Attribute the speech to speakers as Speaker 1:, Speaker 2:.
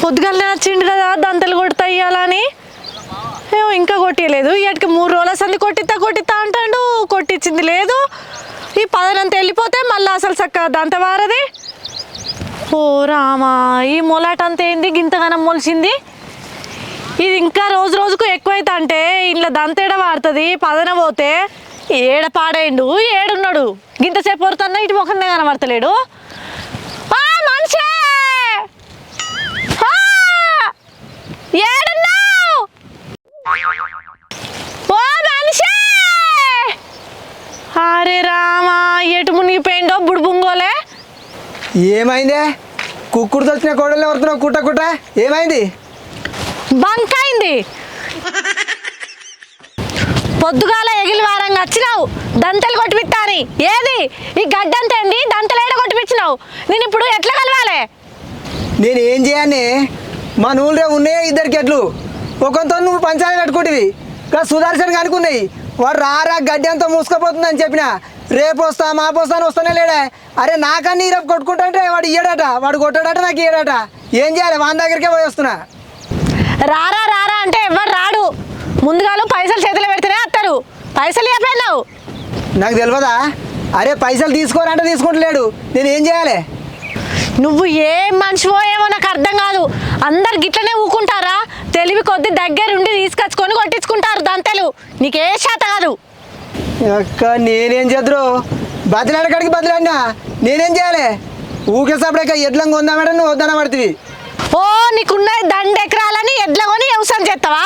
Speaker 1: పొద్దుగల్నే వచ్చిండు కదా దంతలు కొడతా ఇయ్యాలని ఏమో ఇంకా కొట్టియలేదు. ఇక్కడికి 3 రోజుల సంది కొట్టిస్తా అంటాడు, కొట్టించింది లేదు. ఈ పదనంత వెళ్ళిపోతే మళ్ళీ అసలు చక్కగా దంత వారది. ఓ రామా, ఈ మొలాట అంత ఏంది గింతగానం మొలిచింది. ఇది ఇంకా రోజు రోజుకు ఎక్కువైతే అంటే ఇంట్లో దంతేడ వాడుతుంది. పదన పోతే ఏడ పాడేయండు, ఏడున్నాడు గింతసేపు వరుతున్నా ఇటు ముఖంగా కనబడతలేడు. మనిషే ఏడున్నావు? ఓ మనిషే! అరే రామా, ఎటు మునిగిపోయిండో బుడుబుంగోలే.
Speaker 2: ఏమైందే? కుక్కుడు వచ్చిన కోడలు ఎవరుతున్నావు కుట్ట ఏమైంది?
Speaker 1: బంకైంది. పొద్దుగాల ఎగిలి వారంగా వచ్చినావు దంతలు కొట్టిపిస్తాని. ఏది ఈ గడ్డంతేంది దంతలేడ కొట్టిపించినావు? నేను ఇప్పుడు ఎట్లా కలవాలి?
Speaker 2: నేను ఏం చేయని? మా నూళ్ళే ఉన్నాయి 2 గెట్లు. ఒకంతో నువ్వు పంచాయతీ కట్టుకుంటువి. ఇంకా సుదర్శన్ కనుక్కున్నాయి. వాడు రారా గడ్డి అంతా మూసుకుపోతుందని చెప్పిన. రేపు వస్తా మాపోస్తాను వస్తానే లేడా. అరే నాకన్నీ రేపు కొట్టుకుంటాంటే వాడు ఇయ్యడట, వాడు కొట్టాడట, నాకు ఇయ్యడట. ఏం చేయాలి? వాని దగ్గరికే పోయి వస్తున్నా.
Speaker 1: రారా అంటే ఎవరు రాడు. ముందుగాలు పైసలు చేతిలో పెడితేనే వస్తారు. పైసలు చెప్పావు
Speaker 2: నాకు తెలియదా? అరే పైసలు తీసుకోరంటే తీసుకుంటలేడు. నేను ఏం చేయాలి?
Speaker 1: నువ్వు ఏం మనిషివో ఏమో నాకు అర్థం కాదు. అందరు గిట్లనే ఊకుంటారా? తెలివి కొద్ది దగ్గరుండి తీసుకొచ్చుకొని కొట్టించుకుంటారు దంతలు. నీకే శాత కాదు.
Speaker 2: అక్క నేనేం చేద్దరు? బతిలాడకాడికి బతిలాడినా నేనేం చేయాలి? ఊకేసప్పుడేక ఎడ్లంగా ఉందా మేడం, నువ్వు వద్దన పడుతుంది.
Speaker 1: ఓ నీకున్న దండెకరాలని ఎడ్ల కొని వ్యవసాయం చేస్తావా?